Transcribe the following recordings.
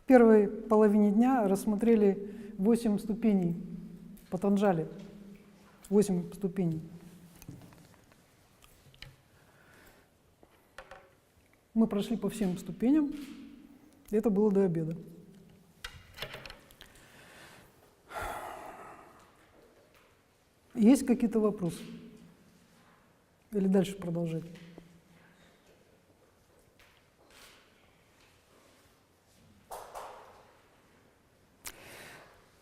первой половине дня рассмотрели 8 ступеней Патанджали. 8 ступеней. Мы прошли по всем ступеням. Это было до обеда. Есть какие-то вопросы? Или дальше продолжать?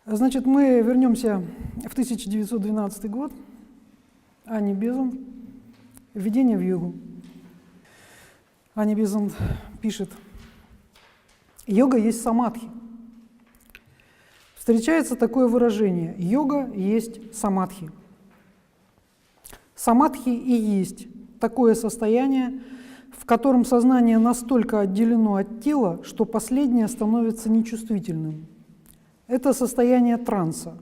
Значит, мы вернемся в 1912 год. Ани Безант. Введение в йогу. Ани Безант пишет: йога есть самадхи. Встречается такое выражение: йога есть самадхи. Самадхи и есть такое состояние, в котором сознание настолько отделено от тела, что последнее становится нечувствительным. Это состояние транса,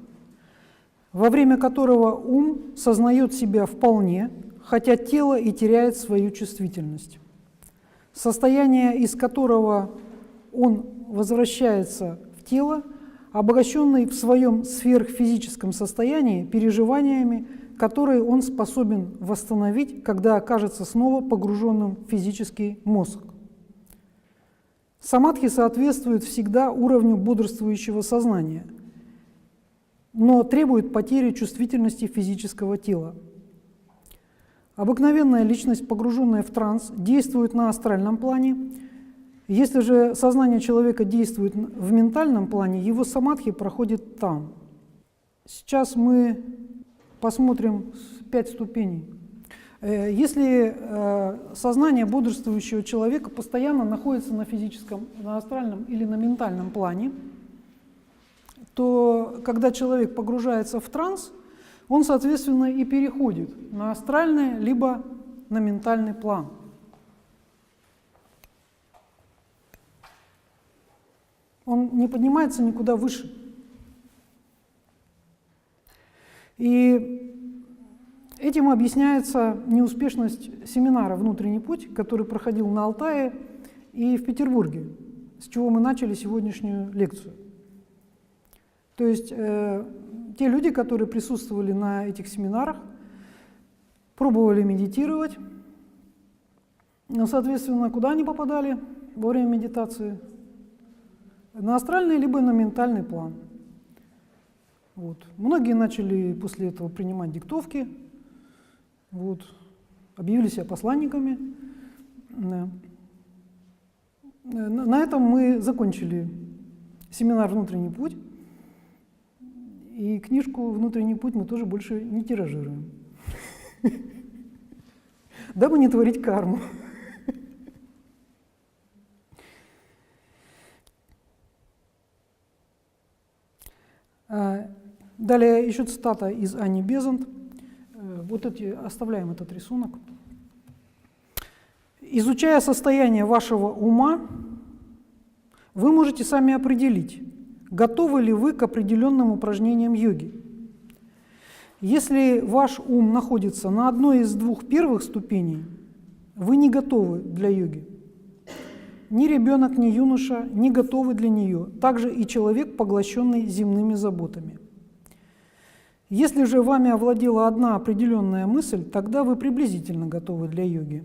во время которого ум сознает себя вполне, хотя тело и теряет свою чувствительность. Состояние, из которого он возвращается в тело, обогащенный в своем сверхфизическом состоянии переживаниями, которые он способен восстановить, когда окажется снова погруженным в физический мозг. Самадхи соответствует всегда уровню бодрствующего сознания, но требует потери чувствительности физического тела. Обыкновенная личность, погруженная в транс, действует на астральном плане. Если же сознание человека действует в ментальном плане, его самадхи проходит там. Сейчас мы посмотрим 5 ступеней. Если сознание бодрствующего человека постоянно находится на физическом, на астральном или на ментальном плане, то когда человек погружается в транс, он, соответственно, и переходит на астральный либо на ментальный план. Он не поднимается никуда выше. И этим объясняется неуспешность семинара «Внутренний путь», который проходил на Алтае и в Петербурге, с чего мы начали сегодняшнюю лекцию. То есть те люди, которые присутствовали на этих семинарах, пробовали медитировать, но, соответственно, куда они попадали во время медитации? На астральный либо на ментальный план. Вот. Многие начали после этого принимать диктовки, вот, объявили себя посланниками. Да. На этом мы закончили семинар «Внутренний путь». И книжку «Внутренний путь» мы тоже больше не тиражируем, дабы не творить карму. Далее еще цитата из Ани Безант. Вот оставляем этот рисунок. Изучая состояние вашего ума, вы можете сами определить, готовы ли вы к определенным упражнениям йоги. Если ваш ум находится на одной из 2 первых ступеней, вы не готовы для йоги. Ни ребенок, ни юноша не готовы для нее, также и человек, поглощенный земными заботами. Если же вами овладела одна определенная мысль, тогда вы приблизительно готовы для йоги.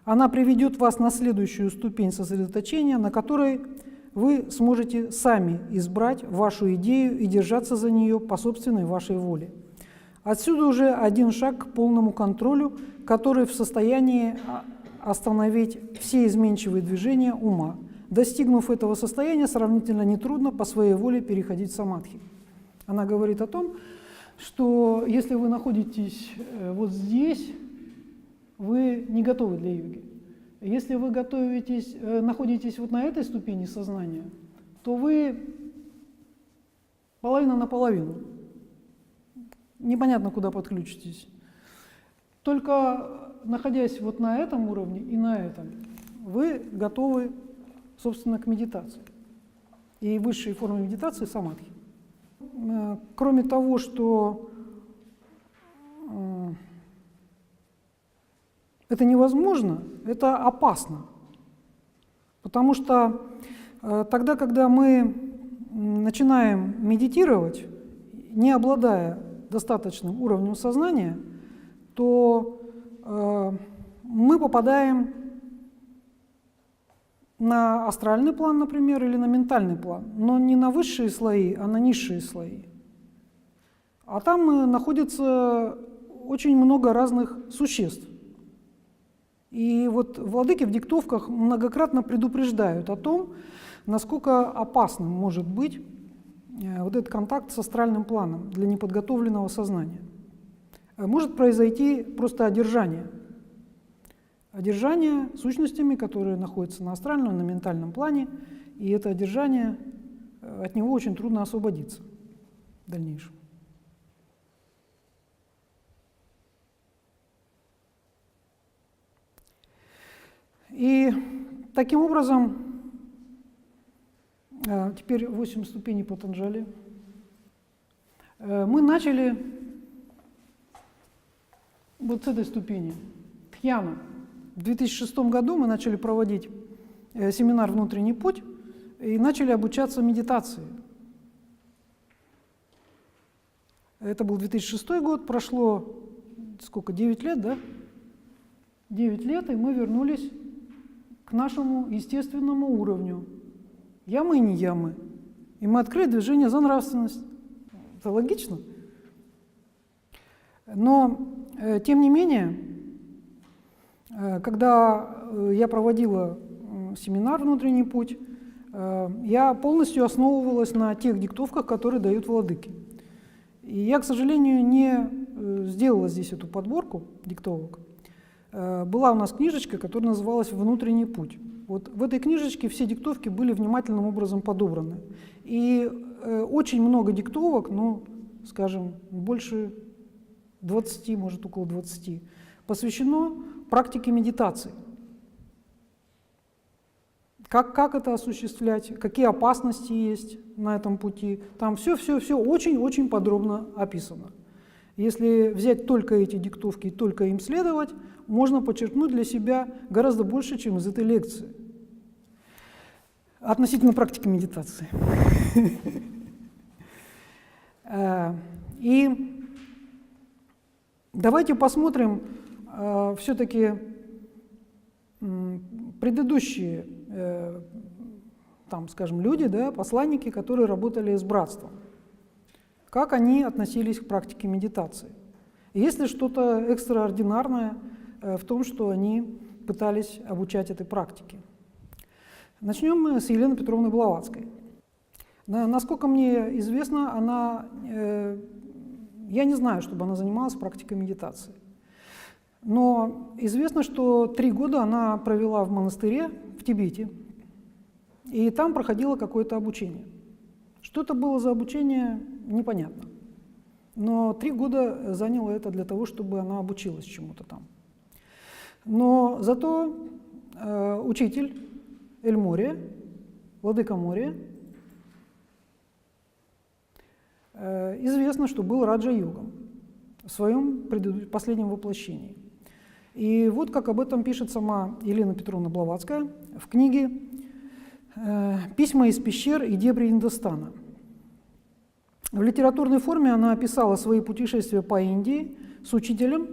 Она приведет вас на следующую ступень сосредоточения, на которой вы сможете сами избрать вашу идею и держаться за нее по собственной вашей воле. Отсюда уже один шаг к полному контролю, который в состоянии остановить все изменчивые движения ума. Достигнув этого состояния, сравнительно нетрудно по своей воле переходить в самадхи. Она говорит о том, что если вы находитесь вот здесь, вы не готовы для йоги. Если вы находитесь вот на этой ступени сознания, то вы половина на половину. Непонятно, куда подключитесь. Только находясь вот на этом уровне и на этом, вы готовы, собственно, к медитации. И высшей форме медитации – самадхи. Кроме того, что это невозможно, это опасно. Потому что тогда, когда мы начинаем медитировать, не обладая достаточным уровнем сознания, то мы попадаем на астральный план, например, или на ментальный план, но не на высшие слои, а на низшие слои. А там находится очень много разных существ. И вот владыки в диктовках многократно предупреждают о том, насколько опасным может быть вот этот контакт с астральным планом для неподготовленного сознания. Может произойти просто одержание. Одержание сущностями, которые находятся на астральном, на ментальном плане, и это одержание, от него очень трудно освободиться в дальнейшем. И таким образом, теперь 8 ступеней Патанджали, мы начали вот с этой ступени, Дхьяна. В 2006 году мы начали проводить семинар «Внутренний путь» и начали обучаться медитации. Это был 2006 год, прошло сколько, 9 лет, да? 9 лет, и мы вернулись к нашему естественному уровню. Ямы и не ямы. И мы открыли движение за нравственность. Это логично. Но, тем не менее, когда я проводила семинар «Внутренний путь», я полностью основывалась на тех диктовках, которые дают владыки. И я, к сожалению, не сделала здесь эту подборку диктовок. Была у нас книжечка, которая называлась «Внутренний путь». Вот в этой книжечке все диктовки были внимательным образом подобраны. И очень много диктовок, ну, скажем, больше 20, может, около 20, посвящено практике медитации. Как это осуществлять, какие опасности есть на этом пути. Там все очень-очень подробно описано. Если взять только эти диктовки и только им следовать, можно подчеркнуть для себя гораздо больше, чем из этой лекции. Относительно практики медитации. И давайте посмотрим все-таки предыдущие, там, скажем, люди, да, посланники, которые работали с братством. Как они относились к практике медитации? Есть ли что-то экстраординарное в том, что они пытались обучать этой практике? Начнем мы с Елены Петровны Блаватской. Насколько мне известно, я не знаю, чтобы она занималась практикой медитации. Но известно, что 3 года она провела в монастыре в Тибете, и там проходила какое-то обучение. Что это было за обучение, непонятно. Но 3 года заняло это для того, чтобы она обучилась чему-то там. Но зато учитель Эль-Мория, владыка Мория, известно, что был раджа-йогом в своем последнем воплощении. И вот как об этом пишет сама Елена Петровна Блаватская в книге «Письма из пещер и дебри Индостана». В литературной форме она описала свои путешествия по Индии с учителем,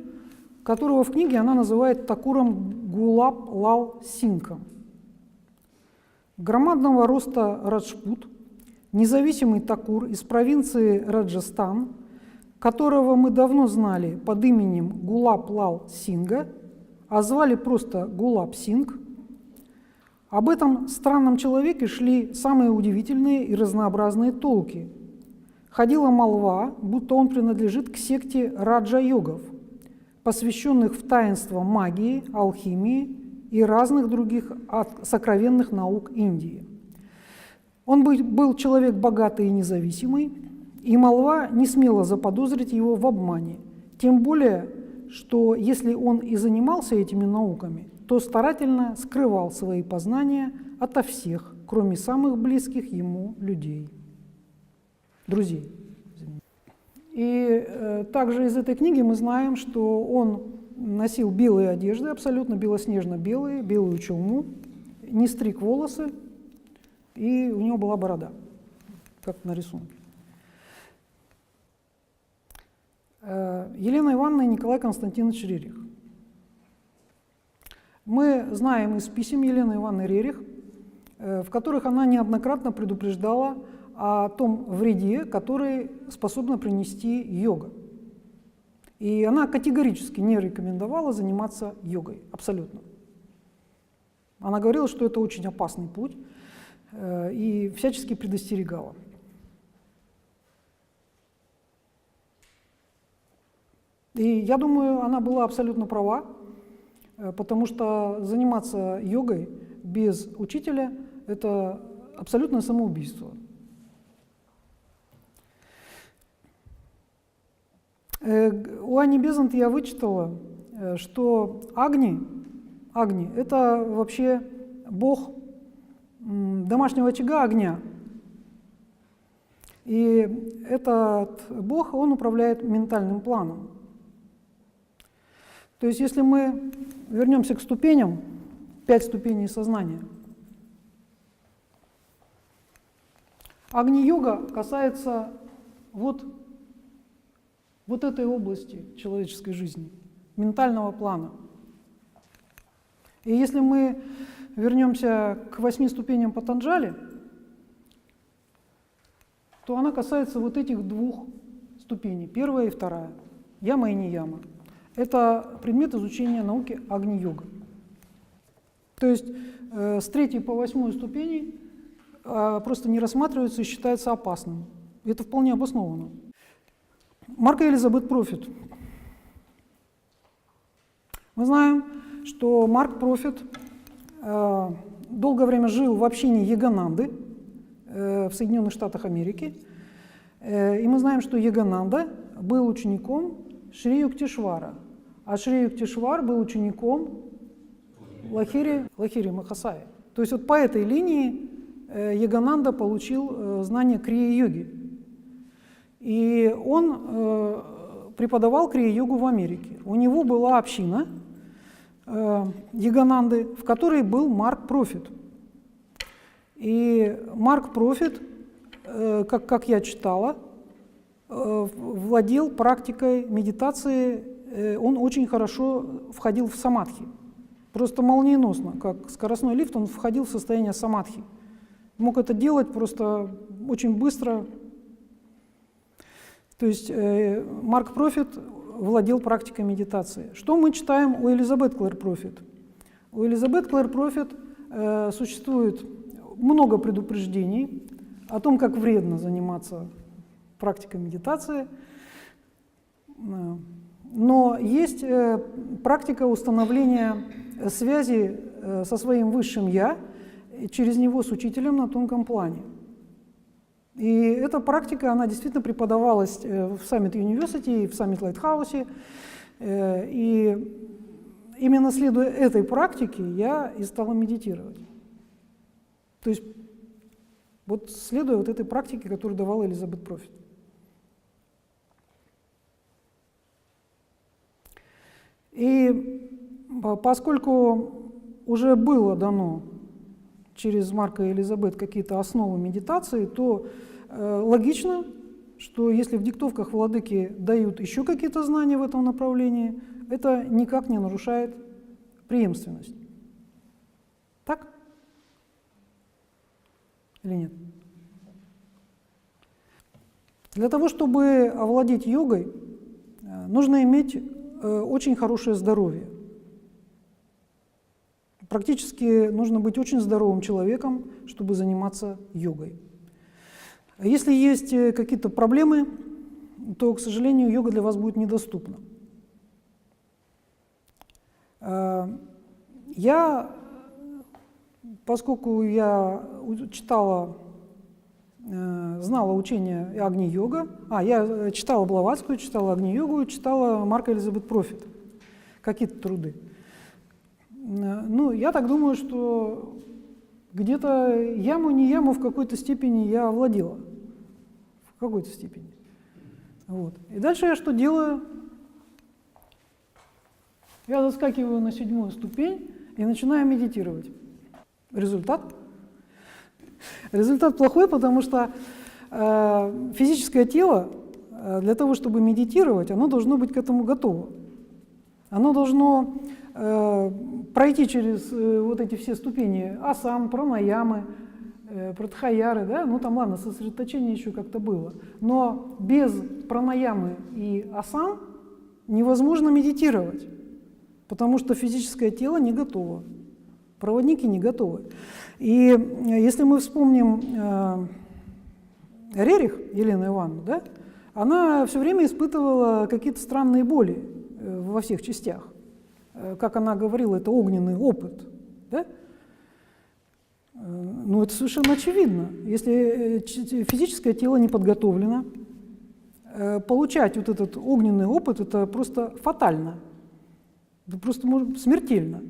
которого в книге она называет Такуром Гулаб Лал Сингом. Громадного роста Раджпут, независимый Такур из провинции Раджастан, которого мы давно знали под именем Гулаб Лал Синга, а звали просто Гулаб Синг. Об этом странном человеке шли самые удивительные и разнообразные толки. Ходила молва, будто он принадлежит к секте раджа-йогов, посвященных в таинства магии, алхимии и разных других сокровенных наук Индии. Он был человек богатый и независимый, и молва не смела заподозрить его в обмане, тем более, что если он и занимался этими науками, то старательно скрывал свои познания ото всех, кроме самых близких ему людей, друзей. И также из этой книги мы знаем, что он носил белые одежды, абсолютно белоснежно-белые, белую чалму, не стриг волосы и у него была борода, как на рисунке. Елена Ивановна и Николай Константинович Рерих. Мы знаем из писем Елены Ивановны Рерих, в которых она неоднократно предупреждала о том вреде, который способна принести йога. И она категорически не рекомендовала заниматься йогой, абсолютно. Она говорила, что это очень опасный путь, и всячески предостерегала. И я думаю, она была абсолютно права, потому что заниматься йогой без учителя – это абсолютное самоубийство. У Ани Безант я вычитала, что Агни – это вообще бог домашнего очага огня. И этот бог, он управляет ментальным планом. То есть если мы вернемся к ступеням, 5 ступеней сознания, Агни-йога касается вот этой области человеческой жизни, ментального плана. И если мы вернемся к 8 ступеням Патанджали, то она касается вот этих 2 ступеней, первая и вторая, яма и нияма. Это предмет изучения науки Агни-йога. То есть с 3 по 8 ступени просто не рассматривается и считается опасным. И это вполне обосновано. Марк Элизабет Профит. Мы знаем, что Марк Профит долгое время жил в общине Йогананды в Соединенных Штатах Америки. И мы знаем, что Йогананда был учеником Шри Юктишвара, а Шри Юктишвар был учеником Лахири Махасаи. То есть вот по этой линии Йогананда получил знания крия-йоги. И он преподавал крия-йогу в Америке. У него была община Йогананды, в которой был Марк Профит. И Марк Профит, как я читала, владел практикой медитации, он очень хорошо входил в самадхи. Просто молниеносно, как скоростной лифт, он входил в состояние самадхи. Мог это делать просто очень быстро. То есть Марк Профит владел практикой медитации. Что мы читаем у Элизабет Клэр Профит? У Элизабет Клэр Профит существует много предупреждений о том, как вредно заниматься практикой медитации. Но есть практика установления связи со своим высшим «я», через него с учителем на тонком плане. И эта практика, она действительно преподавалась в Summit University и в Summit Lighthouse. И именно следуя этой практике я и стала медитировать. То есть вот следуя вот этой практике, которую давала Элизабет Профит. И поскольку уже было дано через Марка и Элизабет какие-то основы медитации, то логично, что если в диктовках владыки дают еще какие-то знания в этом направлении, это никак не нарушает преемственность. Так? Или нет? Для того, чтобы овладеть йогой, нужно иметь очень хорошее здоровье. Практически нужно быть очень здоровым человеком, чтобы заниматься йогой. Если есть какие-то проблемы, то, к сожалению, йога для вас будет недоступна. Поскольку я знала учение Агни-йога, я читала Блаватскую, читала Агни-йогу, читала Марка Элизабет Профит, какие-то труды. Ну, я так думаю, что где-то яму-не яму в какой-то степени я овладела. В какой-то степени. Вот. И дальше я что делаю? Я заскакиваю на 7-ю ступень и начинаю медитировать. Результат? Результат плохой, потому что физическое тело для того, чтобы медитировать, оно должно быть к этому готово. Оно должно пройти через вот эти все ступени асан, пранаямы, пратхаяры, да? Ну там ладно, сосредоточение еще как-то было. Но без пранаямы и асан невозможно медитировать, потому что физическое тело не готово, проводники не готовы. И если мы вспомним Рерих, Елену Ивановну, да? Она все время испытывала какие-то странные боли во всех частях. Как она говорила, это огненный опыт. Да? Ну, это совершенно очевидно. Если физическое тело не подготовлено, получать вот этот огненный опыт – это просто фатально. Это просто смертельно.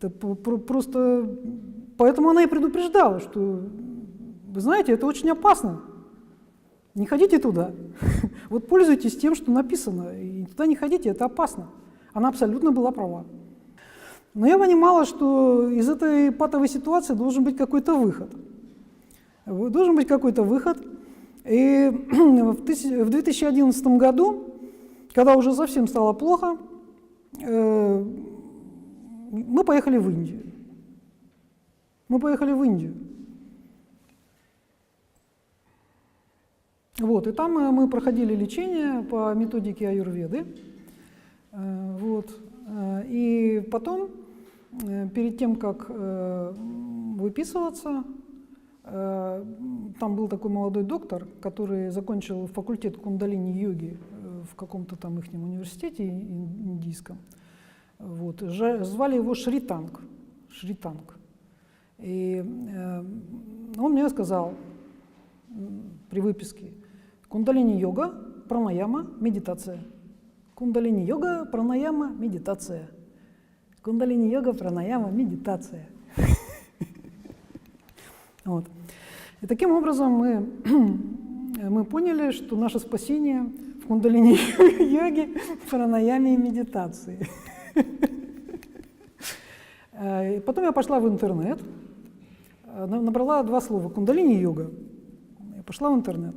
Это просто… Поэтому она и предупреждала, что, вы знаете, это очень опасно. Не ходите туда. Вот пользуйтесь тем, что написано, и туда не ходите, это опасно. Она абсолютно была права. Но я понимала, что из этой патовой ситуации должен быть какой-то выход. Должен быть какой-то выход. И в 2011 году, когда уже совсем стало плохо, мы поехали в Индию. Вот, и там мы проходили лечение по методике аюрведы. Вот. И потом, перед тем, как выписываться, там был такой молодой доктор, который закончил факультет кундалини-йоги в каком-то там их университете индийском. Вот. Звали его Шританг. И он мне сказал при выписке: кундалини-йога, пранаяма, медитация. Кундалини-йога, пранаяма, медитация. Кундалини-йога, пранаяма, медитация. Вот. И таким образом мы поняли, что наше спасение в кундалини-йоге, пранаяме и медитации. И потом я пошла в интернет, набрала 2 слова «кундалини-йога». Я пошла в интернет.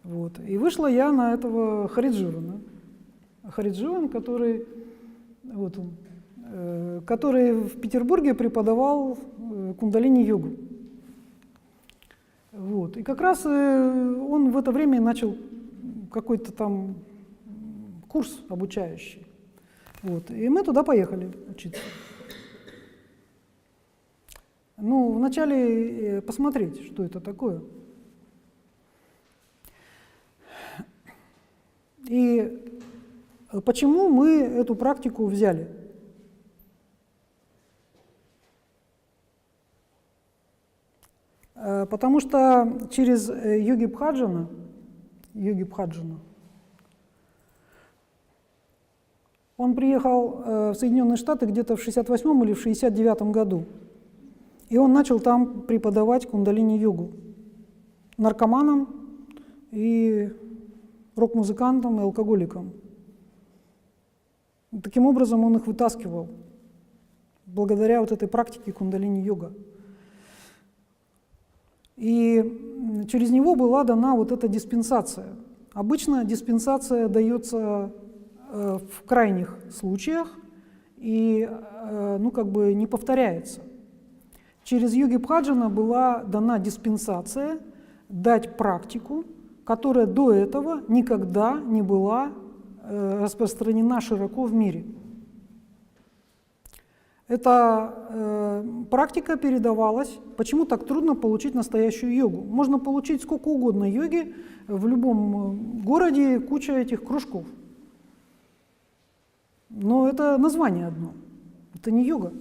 Вот. И вышла я на этого Харидживана. Харидживан, который, вот он, который в Петербурге преподавал кундалини-йогу. Вот. И как раз он в это время начал какой-то там курс обучающий. Вот. И мы туда поехали учиться. Ну, вначале посмотреть, что это такое. И почему мы эту практику взяли? Потому что через Йоги Бхаджана, он приехал в Соединенные Штаты где-то в 68-м или в 69-м году. И он начал там преподавать кундалини-йогу наркоманам и рок-музыкантам и алкоголикам. Таким образом он их вытаскивал, благодаря вот этой практике кундалини-йога. И через него была дана вот эта диспенсация. Обычно диспенсация дается в крайних случаях и ну, как бы не повторяется. Через Йоги Бхаджана была дана диспенсация дать практику, которая до этого никогда не была распространена широко в мире. Эта практика передавалась. Почему так трудно получить настоящую йогу? Можно получить сколько угодно йоги, в любом городе куча этих кружков. Но это название одно, это не йога.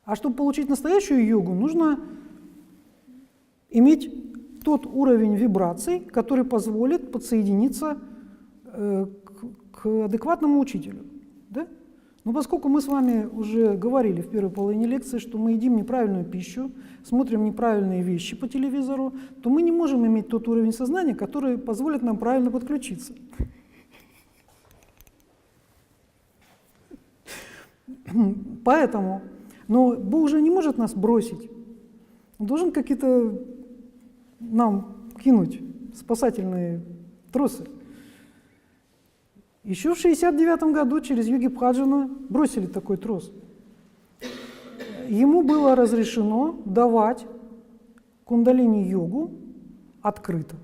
А чтобы получить настоящую йогу, нужно иметь тот уровень вибраций, который позволит подсоединиться к адекватному учителю. Да? Но поскольку мы с вами уже говорили в первой половине лекции, что мы едим неправильную пищу, смотрим неправильные вещи по телевизору, то мы не можем иметь тот уровень сознания, который позволит нам правильно подключиться. Поэтому Но Бог же не может нас бросить. Он должен какие-то нам кинуть спасательные тросы. Еще в 1969 году через Йоги Бхаджана бросили такой трос. Ему было разрешено давать кундалини-йогу открыто.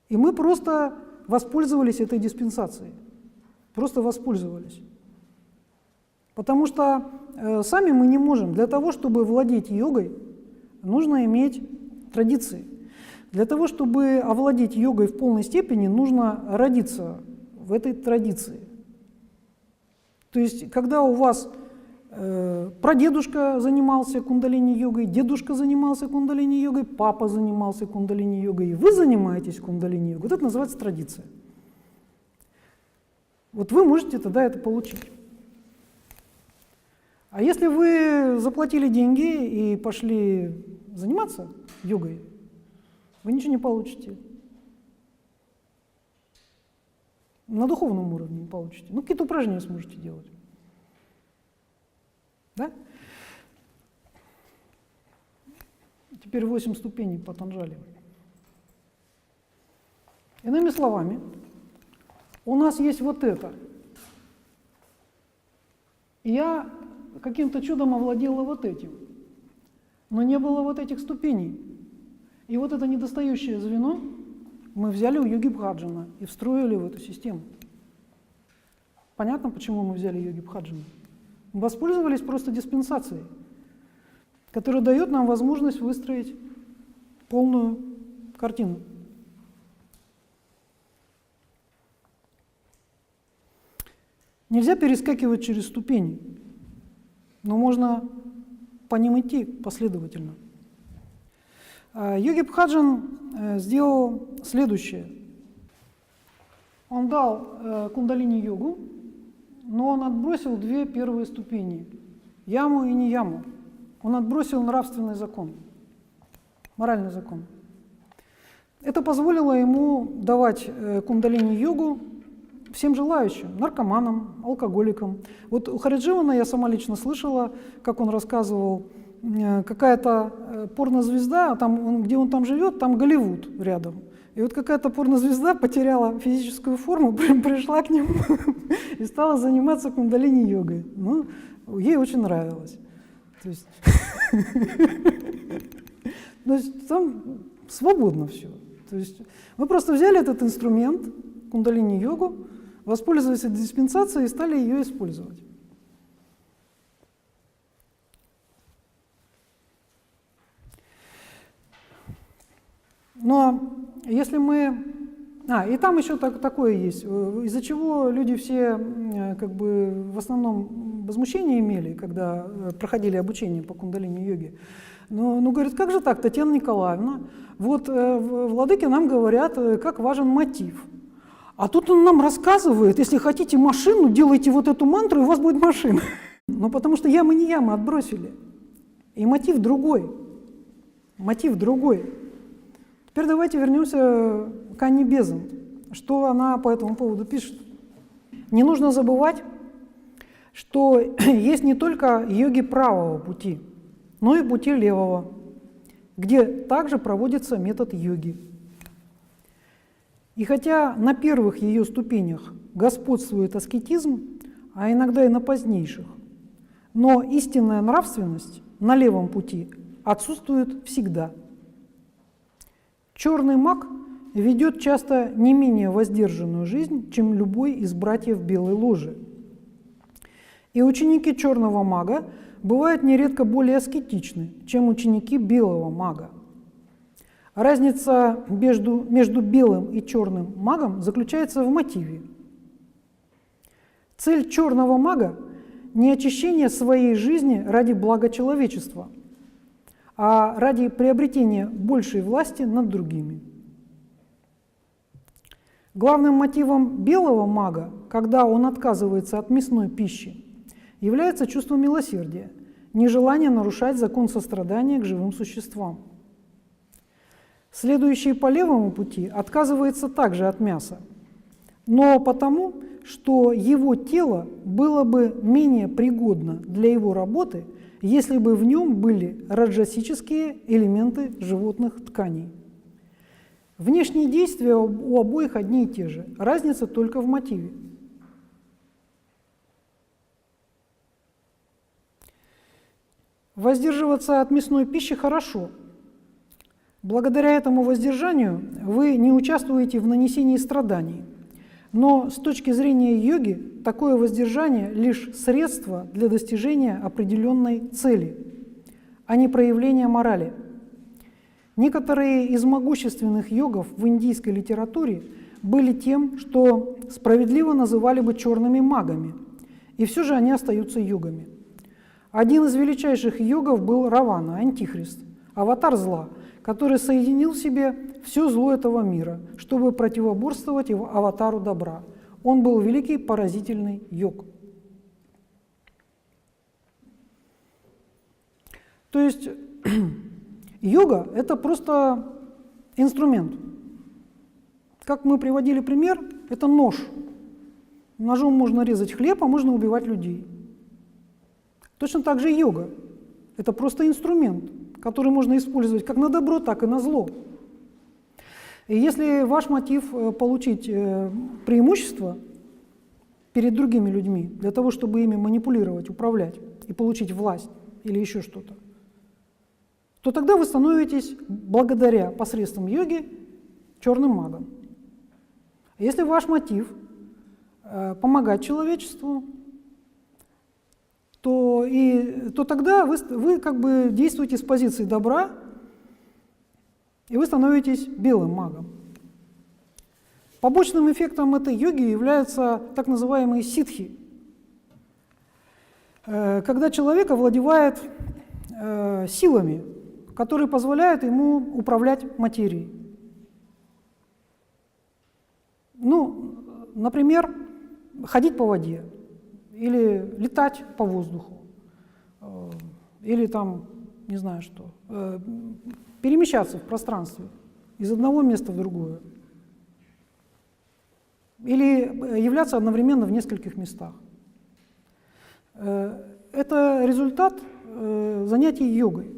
И мы просто воспользовались этой диспенсацией. Просто воспользовались. Потому что сами мы не можем. Для того, чтобы владеть йогой, нужно иметь традиции. Для того, чтобы овладеть йогой в полной степени, нужно родиться в этой традиции. То есть, когда у вас прадедушка занимался кундалини-йогой, дедушка занимался кундалини-йогой, папа занимался кундалини-йогой, и вы занимаетесь кундалини-йогой, вот это называется традиция. Вот вы можете тогда это получить. А если вы заплатили деньги и пошли заниматься йогой, вы ничего не получите. На духовном уровне не получите. Ну, какие-то упражнения сможете делать. Да? Теперь 8 ступеней Патанджали. Иными словами, у нас есть вот это. И я каким-то чудом овладела вот этим. Но не было вот этих ступеней. И вот это недостающее звено мы взяли у Йоги Бхаджана и встроили в эту систему. Понятно, почему мы взяли Йоги Бхаджана? Мы воспользовались просто диспенсацией, которая дает нам возможность выстроить полную картину. Нельзя перескакивать через ступени, но можно по ним идти последовательно. Йоги Бхаджан сделал следующее. Он дал кундалини-йогу, но он отбросил две первые ступени – яму и не яму. Он отбросил нравственный закон, моральный закон. Это позволило ему давать кундалини-йогу всем желающим, наркоманам, алкоголикам. Вот у Харидживана я сама лично слышала, как он рассказывал, какая-то порнозвезда, там, где он там живет, там Голливуд рядом. И вот какая-то порнозвезда потеряла физическую форму, пришла к нему и стала заниматься кундалини-йогой. Ну, ей очень нравилось. То есть там свободно все. То есть мы просто взяли этот инструмент, кундалини-йогу, воспользовались этой диспенсацией и стали ее использовать. Но если мы... и там еще такое есть, из-за чего люди все как бы в основном возмущение имели, когда проходили обучение по кундалини-йоге. Ну, говорит, как же так, Татьяна Николаевна, вот владыки нам говорят, как важен мотив. А тут он нам рассказывает, если хотите машину, делайте вот эту мантру, и у вас будет машина. Ну, потому что ямы не ямы отбросили. И мотив другой. Мотив другой. Теперь давайте вернемся к Анне Безант. Что она по этому поводу пишет? Не нужно забывать, что есть не только йоги правого пути, но и пути левого, где также проводится метод йоги. И хотя на первых ее ступенях господствует аскетизм, а иногда и на позднейших, но истинная нравственность на левом пути отсутствует всегда. Черный маг ведет часто не менее воздержанную жизнь, чем любой из братьев Белой Ложи. И ученики черного мага бывают нередко более аскетичны, чем ученики белого мага. Разница между белым и черным магом заключается в мотиве. Цель черного мага – не очищение своей жизни ради блага человечества, а ради приобретения большей власти над другими. Главным мотивом белого мага, когда он отказывается от мясной пищи, является чувство милосердия, нежелание нарушать закон сострадания к живым существам. Следующий по левому пути отказывается также от мяса, но потому, что его тело было бы менее пригодно для его работы, если бы в нем были раджасические элементы животных тканей. Внешние действия у обоих одни и те же, разница только в мотиве. Воздерживаться от мясной пищи хорошо. Благодаря этому воздержанию вы не участвуете в нанесении страданий. Но с точки зрения йоги, такое воздержание лишь средство для достижения определенной цели, а не проявление морали. Некоторые из могущественных йогов в индийской литературе были тем, что справедливо называли бы черными магами, и все же они остаются йогами. Один из величайших йогов был Равана, антихрист, аватар зла, который соединил в себе все зло этого мира, чтобы противоборствовать его аватару добра. Он был великий поразительный йог. То есть йога – это просто инструмент. Как мы приводили пример, это нож. Ножом можно резать хлеб, а можно убивать людей. Точно так же йога – это просто инструмент, который можно использовать как на добро, так и на зло. И если ваш мотив получить преимущество перед другими людьми, для того, чтобы ими манипулировать, управлять и получить власть или еще что-то, то тогда вы становитесь, благодаря посредством йоги, черным магом. Если ваш мотив помогать человечеству, то тогда вы как бы действуете с позиции добра, и вы становитесь белым магом. Побочным эффектом этой йоги являются так называемые ситхи, когда человек овладевает силами, которые позволяют ему управлять материей. Ну, например, ходить по воде, или летать по воздуху, или там, не знаю что, перемещаться в пространстве из одного места в другое, или являться одновременно в нескольких местах. Это результат занятий йогой.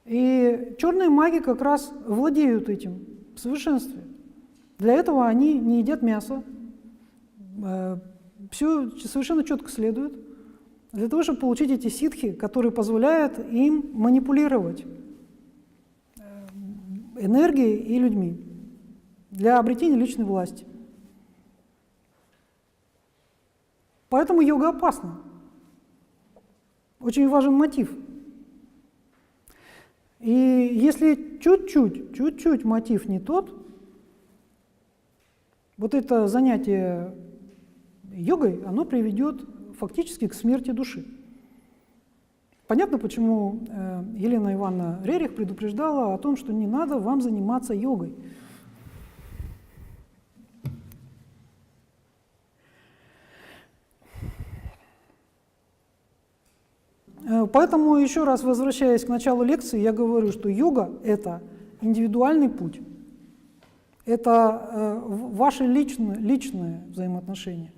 И черные маги как раз владеют этим в совершенстве. Для этого они не едят мясо, все совершенно четко следует, для того, чтобы получить эти ситхи, которые позволяют им манипулировать энергией и людьми для обретения личной власти. Поэтому йога опасна. Очень важен мотив. И если чуть-чуть мотив не тот, вот это занятие йогой, оно приведет фактически к смерти души. Понятно, почему Елена Ивановна Рерих предупреждала о том, что не надо вам заниматься йогой. Поэтому, еще раз возвращаясь к началу лекции, я говорю, что йога – это индивидуальный путь, это ваши личные взаимоотношения.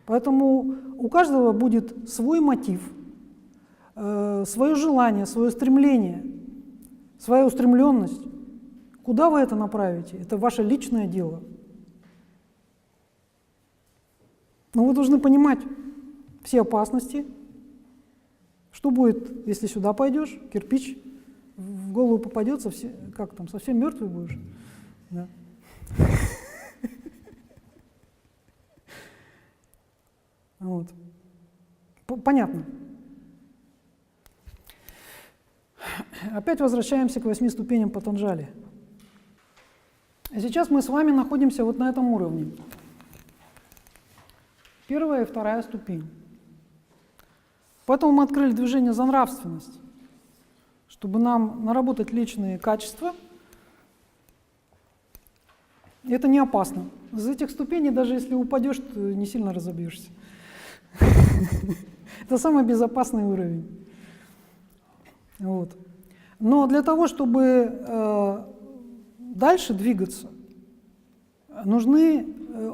Поэтому у каждого будет свой мотив, свое желание, свое стремление, своя устремленность. Куда вы это направите? Это ваше личное дело. Но вы должны понимать все опасности. Что будет, если сюда пойдешь, кирпич в голову попадет, как там, совсем мертвый будешь? Да. Вот. Понятно. Опять возвращаемся к 8 ступеням Патанджали. Сейчас мы с вами находимся вот на этом уровне. Первая и вторая ступень. Поэтому мы открыли движение за нравственность, чтобы нам наработать личные качества. И это не опасно. С этих ступеней, даже если упадешь, ты не сильно разобьешься. Это самый безопасный уровень. Вот. Но для того, чтобы дальше двигаться, нужны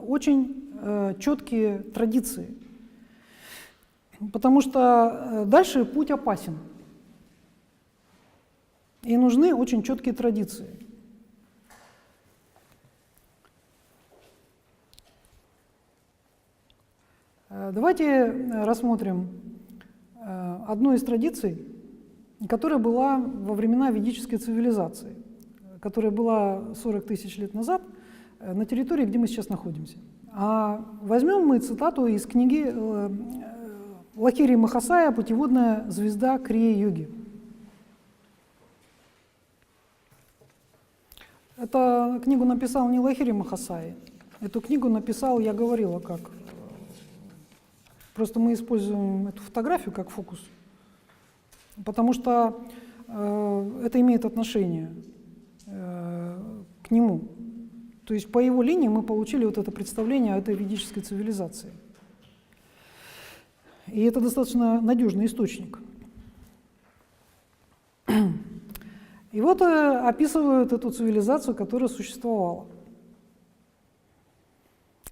очень четкие традиции, потому что дальше путь опасен. И нужны очень четкие традиции. Давайте рассмотрим одну из традиций, которая была во времена ведической цивилизации, которая была 40 тысяч лет назад на территории, где мы сейчас находимся. А возьмем мы цитату из книги Лахири Махасая «Путеводная звезда Крия-йоги». Эту книгу написал не Лахири Махасай, эту книгу написал, я говорила, как. Просто мы используем эту фотографию как фокус, потому что это имеет отношение к нему. То есть по его линии мы получили вот это представление о этой ведической цивилизации. И это достаточно надежный источник. И вот описывают эту цивилизацию, которая существовала.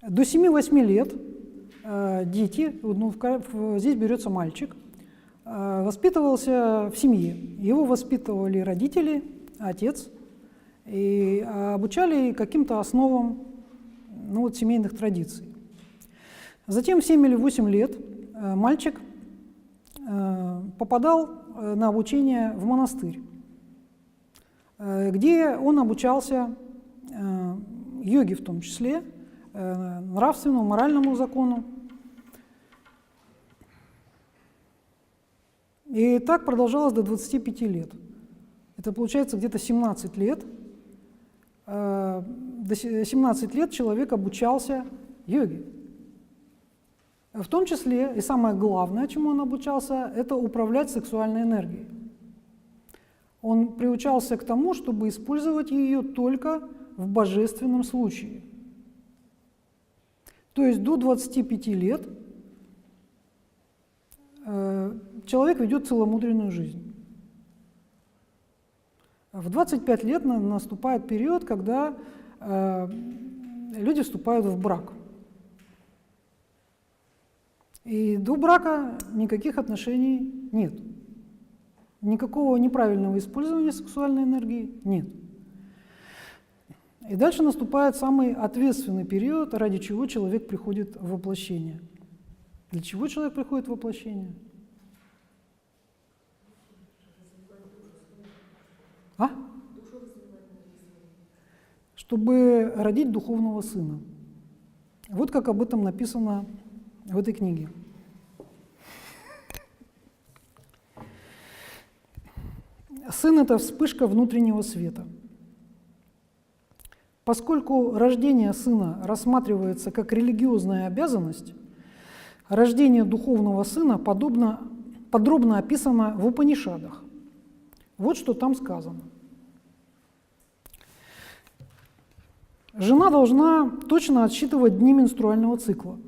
До 7-8 лет дети, здесь берется мальчик, воспитывался в семье. Его воспитывали родители, отец, и обучали каким-то основам семейных традиций. Затем в 7 или 8 лет мальчик попадал на обучение в монастырь, где он обучался йоге в том числе, нравственному, моральному закону. И так продолжалось до 25 лет. Это получается где-то 17 лет. До 17 лет человек обучался йоге. В том числе, и самое главное, чему он обучался, это управлять сексуальной энергией. Он приучался к тому, чтобы использовать ее только в божественном случае. То есть до 25 лет человек ведет целомудренную жизнь. В 25 лет наступает период, когда люди вступают в брак. И до брака никаких отношений нет. Никакого неправильного использования сексуальной энергии нет. И дальше наступает самый ответственный период, ради чего человек приходит в воплощение. Для чего человек приходит в воплощение? Чтобы родить духовного сына. Вот как об этом написано в этой книге. Сын – это вспышка внутреннего света. Поскольку рождение сына рассматривается как религиозная обязанность, рождение духовного сына подробно описано в Упанишадах. Вот что там сказано. Жена должна точно отсчитывать дни менструального цикла.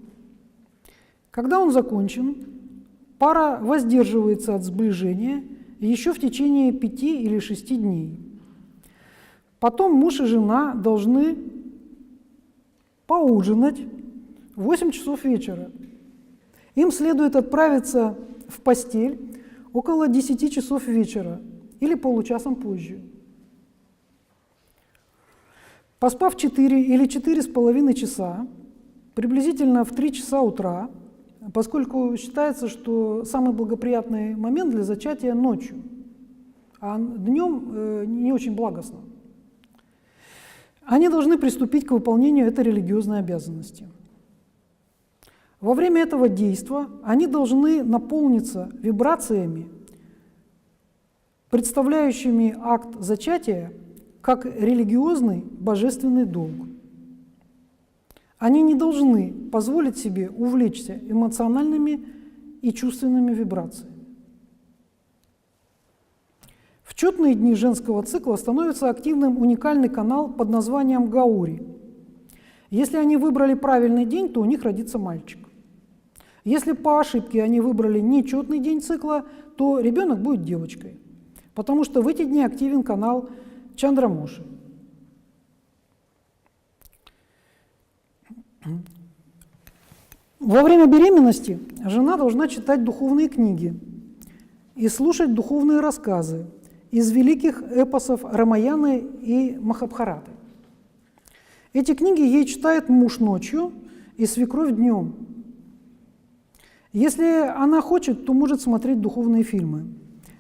Когда он закончен, пара воздерживается от сближения еще в течение 5 или 6 дней. Потом муж и жена должны поужинать в 8 часов вечера. Им следует отправиться в постель около 10 часов вечера или получасом позже. Поспав 4 или 4,5 часа, приблизительно в 3 часа утра, поскольку считается, что самый благоприятный момент для зачатия ночью, а днем не очень благостно, они должны приступить к выполнению этой религиозной обязанности. Во время этого действа они должны наполниться вибрациями, представляющими акт зачатия как религиозный божественный долг. Они не должны позволить себе увлечься эмоциональными и чувственными вибрациями. В четные дни женского цикла становится активным уникальный канал под названием Гаури. Если они выбрали правильный день, то у них родится мальчик. Если по ошибке они выбрали нечетный день цикла, то ребенок будет девочкой, потому что в эти дни активен канал Чандрамоши. Во время беременности жена должна читать духовные книги и слушать духовные рассказы из великих эпосов Рамаяны и Махабхараты. Эти книги ей читает муж ночью и свекровь днем. Если она хочет, то может смотреть духовные фильмы.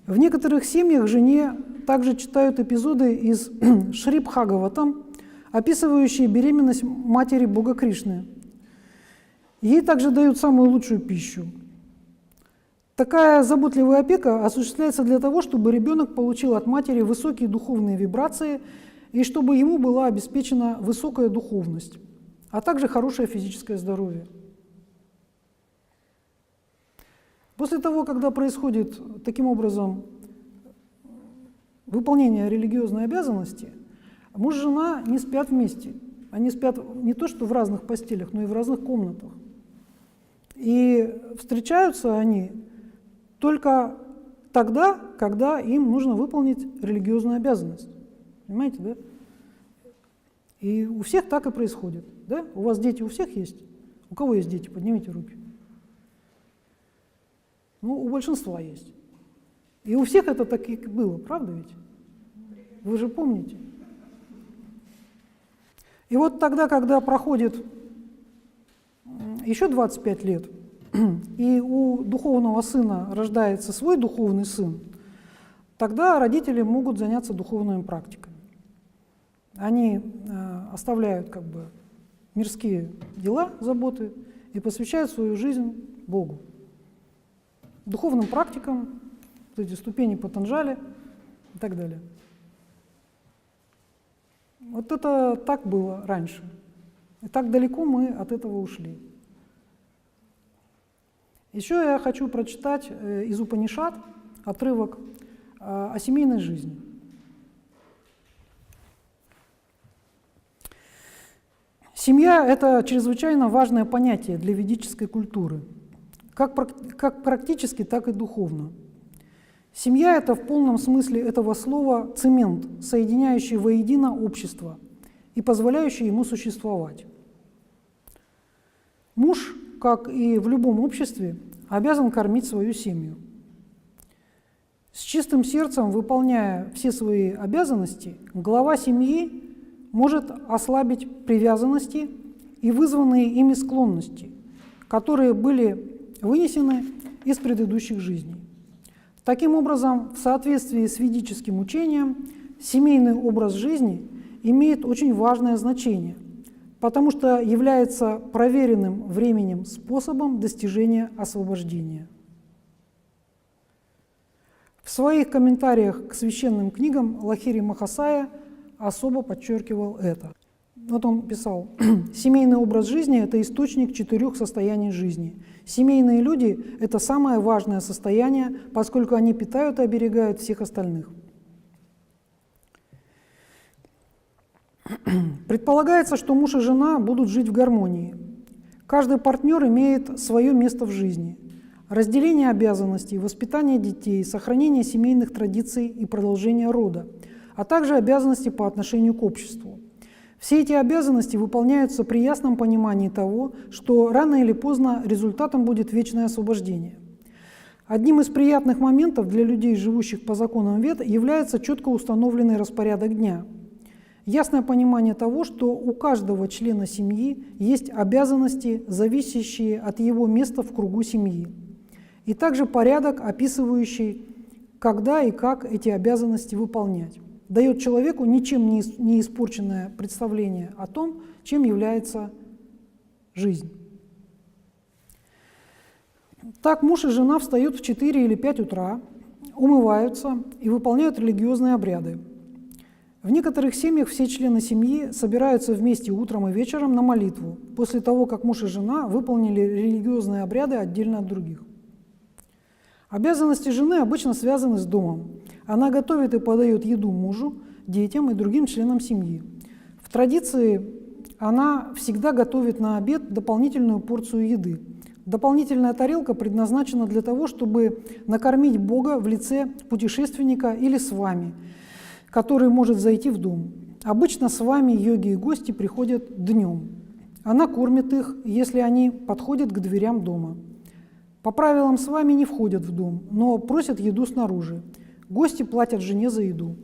В некоторых семьях жене также читают эпизоды из Шри Бхагаватам, описывающие беременность матери Бога Кришны. Ей также дают самую лучшую пищу. Такая заботливая опека осуществляется для того, чтобы ребенок получил от матери высокие духовные вибрации и чтобы ему была обеспечена высокая духовность, а также хорошее физическое здоровье. После того, когда происходит таким образом выполнение религиозной обязанности, муж и жена не спят вместе. Они спят не то что в разных постелях, но и в разных комнатах. И встречаются они только тогда, когда им нужно выполнить религиозную обязанность. Понимаете, да? И у всех так и происходит. Да? У вас дети у всех есть? У кого есть дети? Поднимите руки. Ну, у большинства есть. И у всех это так и было, правда ведь? Вы же помните. И вот тогда, когда проходит еще 25 лет, и у духовного сына рождается свой духовный сын, тогда родители могут заняться духовными практиками. Они оставляют как бы мирские дела, заботы и посвящают свою жизнь Богу. Духовным практикам, вот эти ступени Патанджали и так далее. Вот это так было раньше. И так далеко мы от этого ушли. Еще я хочу прочитать из Упанишад отрывок о семейной жизни. Семья – это чрезвычайно важное понятие для ведической культуры, как практически, так и духовно. Семья – это в полном смысле этого слова цемент, соединяющий воедино общество и позволяющий ему существовать. Муж, как и в любом обществе, обязан кормить свою семью. С чистым сердцем, выполняя все свои обязанности, глава семьи может ослабить привязанности и вызванные ими склонности, которые были вынесены из предыдущих жизней. Таким образом, в соответствии с ведическим учением, семейный образ жизни имеет очень важное значение, потому что является проверенным временем способом достижения освобождения. В своих комментариях к священным книгам Лахири Махасая особо подчеркивал это. Вот он писал: «Семейный образ жизни – это источник 4 состояний жизни. Семейные люди – это самое важное состояние, поскольку они питают и оберегают всех остальных. Предполагается, что муж и жена будут жить в гармонии. Каждый партнер имеет свое место в жизни. Разделение обязанностей, воспитание детей, сохранение семейных традиций и продолжение рода, а также обязанности по отношению к обществу. Все эти обязанности выполняются при ясном понимании того, что рано или поздно результатом будет вечное освобождение. Одним из приятных моментов для людей, живущих по законам Вед, является четко установленный распорядок дня. Ясное понимание того, что у каждого члена семьи есть обязанности, зависящие от его места в кругу семьи, и также порядок, описывающий, когда и как эти обязанности выполнять, дает человеку ничем не испорченное представление о том, чем является жизнь. Так муж и жена встают в 4 или 5 утра, умываются и выполняют религиозные обряды. В некоторых семьях все члены семьи собираются вместе утром и вечером на молитву, после того, как муж и жена выполнили религиозные обряды отдельно от других. Обязанности жены обычно связаны с домом. Она готовит и подает еду мужу, детям и другим членам семьи. В традиции она всегда готовит на обед дополнительную порцию еды. Дополнительная тарелка предназначена для того, чтобы накормить Бога в лице путешественника или свами, который может зайти в дом. Обычно с вами йоги и гости приходят днем. Она кормит их, если они подходят к дверям дома. По правилам с вами не входят в дом, но просят еду снаружи. Гости платят жене за еду.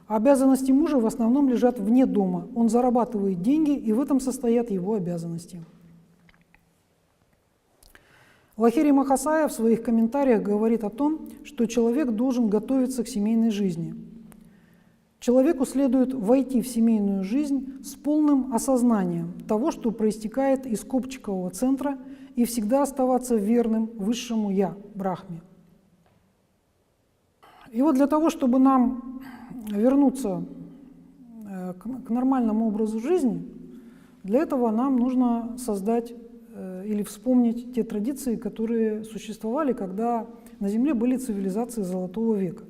Обязанности мужа в основном лежат вне дома. Он зарабатывает деньги, и в этом состоят его обязанности. Лахири Махасая в своих комментариях говорит о том, что человек должен готовиться к семейной жизни. Человеку следует войти в семейную жизнь с полным осознанием того, что проистекает из копчикового центра, и всегда оставаться верным высшему «Я» – Брахме. И вот для того, чтобы нам вернуться к нормальному образу жизни, для этого нам нужно создать или вспомнить те традиции, которые существовали, когда на Земле были цивилизации Золотого века.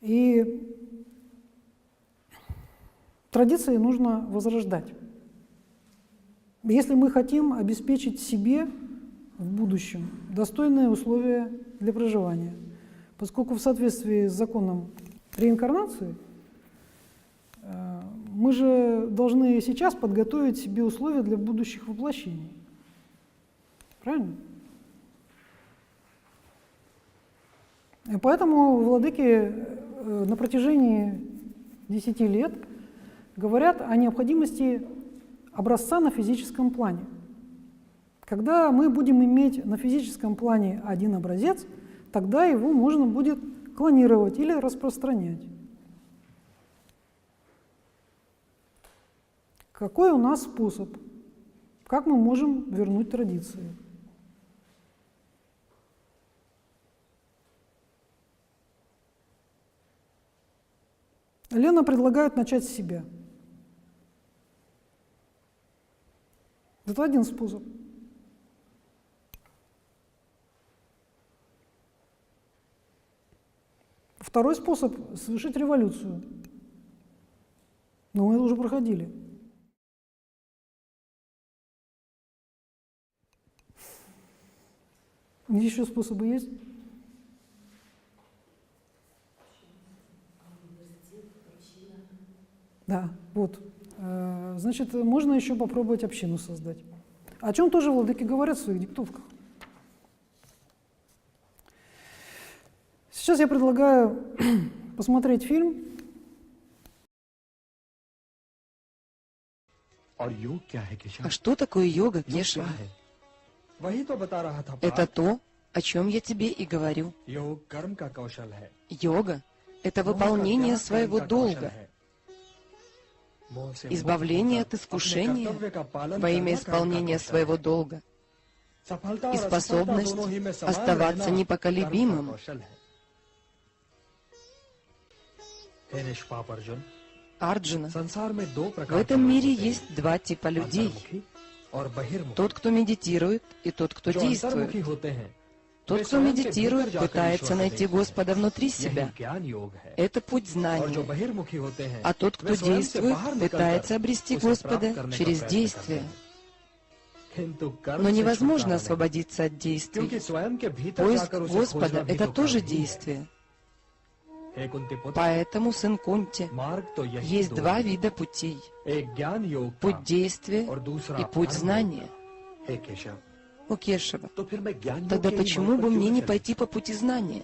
И традиции нужно возрождать. Если мы хотим обеспечить себе в будущем достойные условия для проживания, поскольку в соответствии с законом реинкарнации мы же должны сейчас подготовить себе условия для будущих воплощений. Правильно? И поэтому владыки на протяжении 10 лет говорят о необходимости образца на физическом плане. Когда мы будем иметь на физическом плане один образец, тогда его можно будет клонировать или распространять. Какой у нас способ? Как мы можем вернуть традиции? Лена предлагает начать с себя. Это один способ. Второй способ – совершить революцию. Но мы это уже проходили. Еще способы есть? Да, вот. Значит, можно еще попробовать общину создать. О чем тоже владыки говорят в своих диктовках. Сейчас я предлагаю посмотреть фильм. А что такое йога, Кешава? Это то, о чем я тебе и говорю. Йога – это выполнение своего долга, избавление от искушения во имя исполнения своего долга и способность оставаться непоколебимым. Арджуна, в этом мире есть два типа людей. Тот, кто медитирует, и тот, кто действует. Тот, кто медитирует, пытается найти Господа внутри себя. Это путь знания. А тот, кто действует, пытается обрести Господа через действие. Но невозможно освободиться от действий. Поиск Господа – это тоже действие. Поэтому, сын Кунти, есть два вида путей. Путь действия и путь знания. О, Кешава, тогда почему бы мне не пойти по пути знания?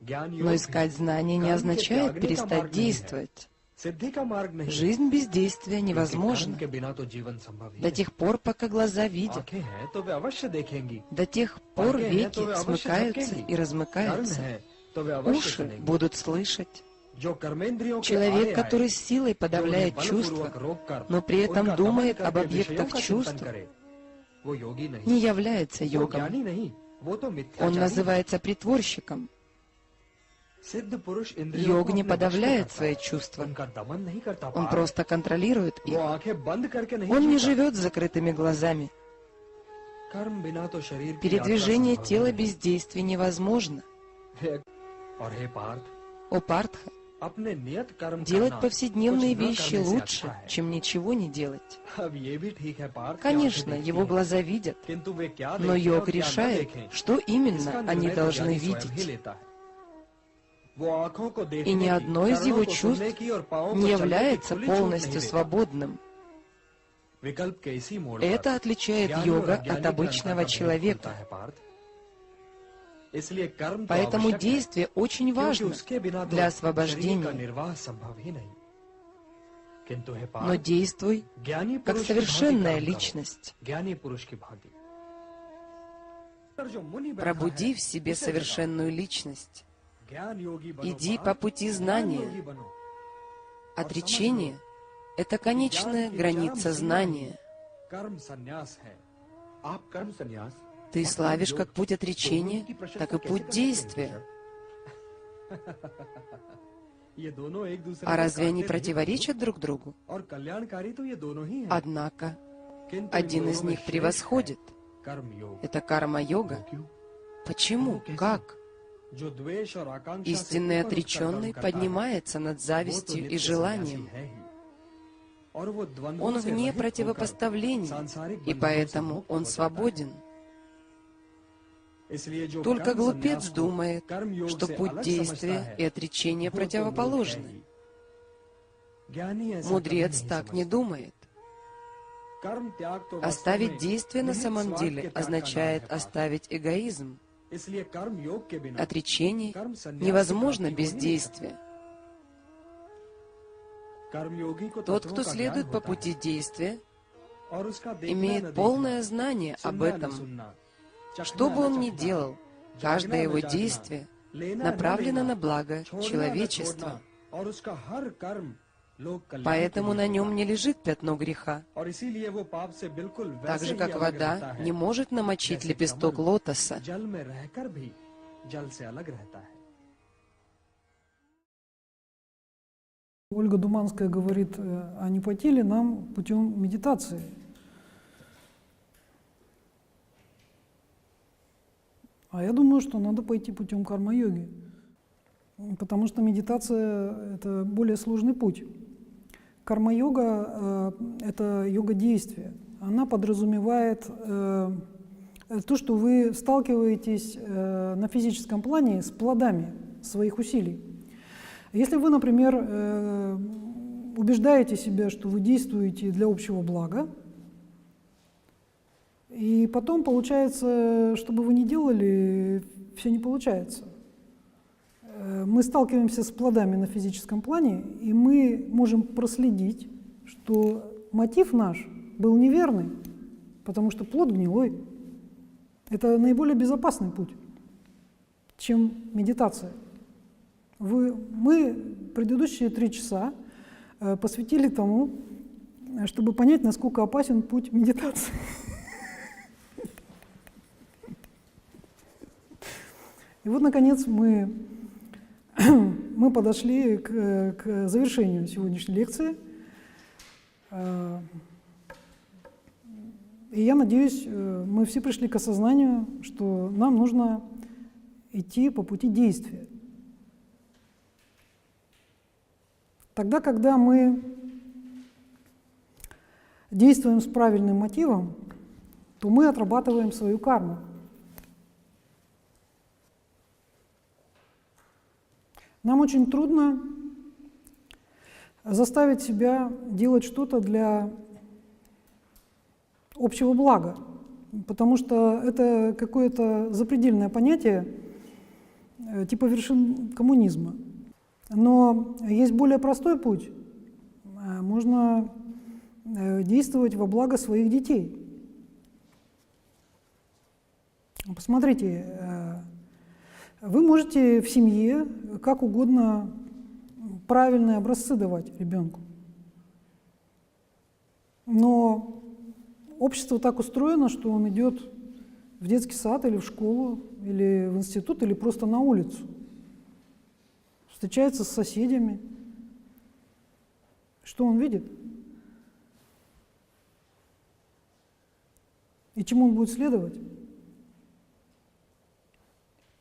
Но искать знания не означает перестать действовать. Жизнь без действия невозможна. До тех пор, пока глаза видят. До тех пор веки смыкаются и размыкаются. Уши будут слышать. Человек, который с силой подавляет чувства, но при этом думает об объектах чувств, не является йогом. Он называется притворщиком. Йог не подавляет свои чувства. Он просто контролирует их. Он не живет с закрытыми глазами. Передвижение тела без действий невозможно. О, Партха, делать повседневные вещи лучше, чем ничего не делать. Конечно, его глаза видят, но йог решает, что именно они должны видеть. И ни одно из его чувств не является полностью свободным. Это отличает йога от обычного человека. Поэтому действие очень важно для освобождения. Но действуй как совершенная личность. Пробуди в себе совершенную личность. Иди по пути знания. Отречение — это конечная граница знания. Ты славишь как путь отречения, так и путь действия. А разве они противоречат друг другу? Однако, один из них превосходит. Это карма-йога. Почему? Как? Истинный отреченный поднимается над завистью и желанием. Он вне противопоставлений, и поэтому он свободен. Только глупец думает, что путь действия и отречения противоположны. Мудрец так не думает. Оставить действие на самом деле означает оставить эгоизм. Отречение невозможно без действия. Тот, кто следует по пути действия, имеет полное знание об этом. Что бы он ни делал, каждое его действие направлено на благо человечества. Поэтому на нем не лежит пятно греха. Так же, как вода не может намочить лепесток лотоса. Ольга Думанская говорит о непотеле нам путем медитации. А я думаю, что надо пойти путем карма-йоги, потому что медитация — это более сложный путь. Карма-йога — это йога действия. Она подразумевает то, что вы сталкиваетесь на физическом плане с плодами своих усилий. Если вы, например, убеждаете себя, что вы действуете для общего блага, и потом получается, что бы вы ни делали, все не получается. Мы сталкиваемся с плодами на физическом плане, и мы можем проследить, что мотив наш был неверный, потому что плод гнилой. Это наиболее безопасный путь, чем медитация. Мы предыдущие 3 часа посвятили тому, чтобы понять, насколько опасен путь медитации. И вот, наконец, мы подошли к завершению сегодняшней лекции. И я надеюсь, мы все пришли к осознанию, что нам нужно идти по пути действия. Тогда, когда мы действуем с правильным мотивом, то мы отрабатываем свою карму. Нам очень трудно заставить себя делать что-то для общего блага, потому что это какое-то запредельное понятие, типа вершин коммунизма. Но есть более простой путь. Можно действовать во благо своих детей. Посмотрите, вы можете в семье как угодно правильные образцы давать ребенку. Но общество так устроено, что он идет в детский сад или в школу, или в институт, или просто на улицу. Встречается с соседями. Что он видит? И чему он будет следовать?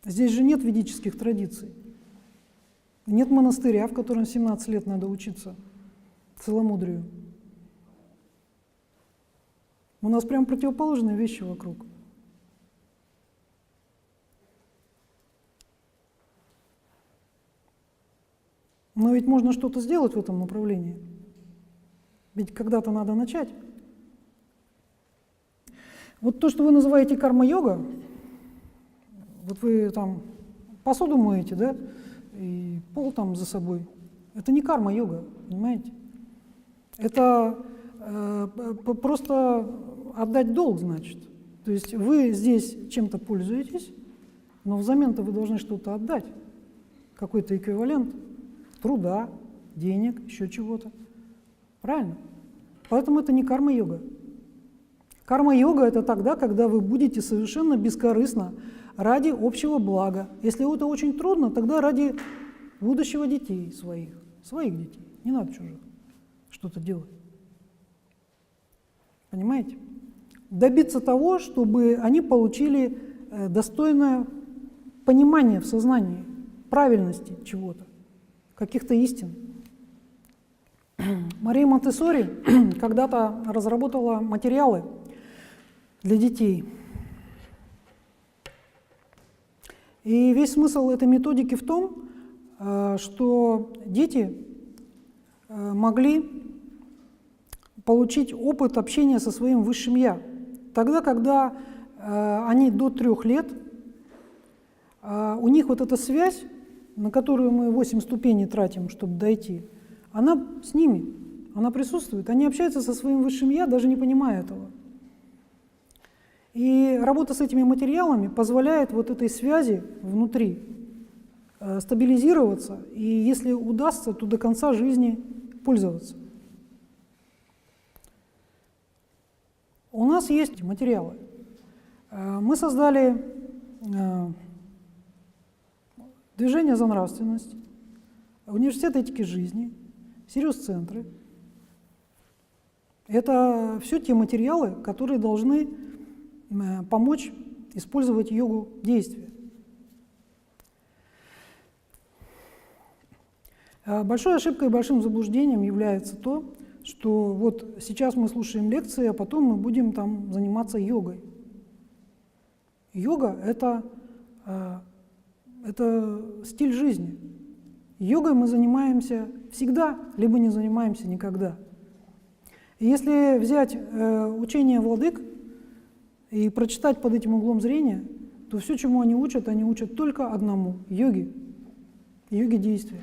Здесь же нет ведических традиций. Нет монастыря, в котором 17 лет надо учиться целомудрию. У нас прям противоположные вещи вокруг. Но ведь можно что-то сделать в этом направлении. Ведь когда-то надо начать. Вот то, что вы называете карма-йога, вот вы там посуду моете, да, и пол там за собой. Это не карма-йога, понимаете? Это просто отдать долг, значит. То есть вы здесь чем-то пользуетесь, но взамен-то вы должны что-то отдать. Какой-то эквивалент труда, денег, еще чего-то. Правильно? Поэтому это не карма-йога. Карма-йога – это тогда, когда вы будете совершенно бескорыстно ради общего блага. Если это очень трудно, тогда ради будущего детей своих детей. Не надо чужих что-то делать. Понимаете? Добиться того, чтобы они получили достойное понимание в сознании правильности чего-то, каких-то истин. Мария Монтессори когда-то разработала материалы для детей. И весь смысл этой методики в том, что дети могли получить опыт общения со своим высшим «я». Тогда, когда они до 3 лет, у них вот эта связь, на которую мы 8 ступеней тратим, чтобы дойти, она с ними, она присутствует. Они общаются со своим высшим «я», даже не понимая этого. И работа с этими материалами позволяет вот этой связи внутри стабилизироваться, и если удастся, то до конца жизни пользоваться. У нас есть материалы. Мы создали движение за нравственность, университет этики жизни, Сириус-центры. Это все те материалы, которые должны помочь использовать йогу действия. Большой ошибкой и большим заблуждением является то, что вот сейчас мы слушаем лекции, а потом мы будем там заниматься йогой. Йога – это стиль жизни. Йогой мы занимаемся всегда, либо не занимаемся никогда. И если взять учение владык и прочитать под этим углом зрения, то все, чему они учат только одному – йоге, йоге действия.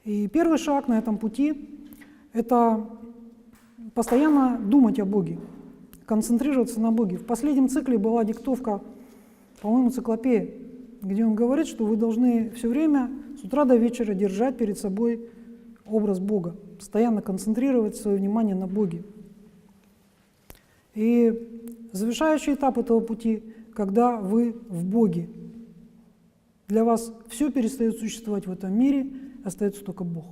И первый шаг на этом пути – это постоянно думать о Боге, концентрироваться на Боге. В последнем цикле была диктовка, по-моему, циклопея, где он говорит, что вы должны все время с утра до вечера держать перед собой образ Бога, постоянно концентрировать свое внимание на Боге. И завершающий этап этого пути, когда вы в Боге. Для вас все перестает существовать в этом мире, остается только Бог.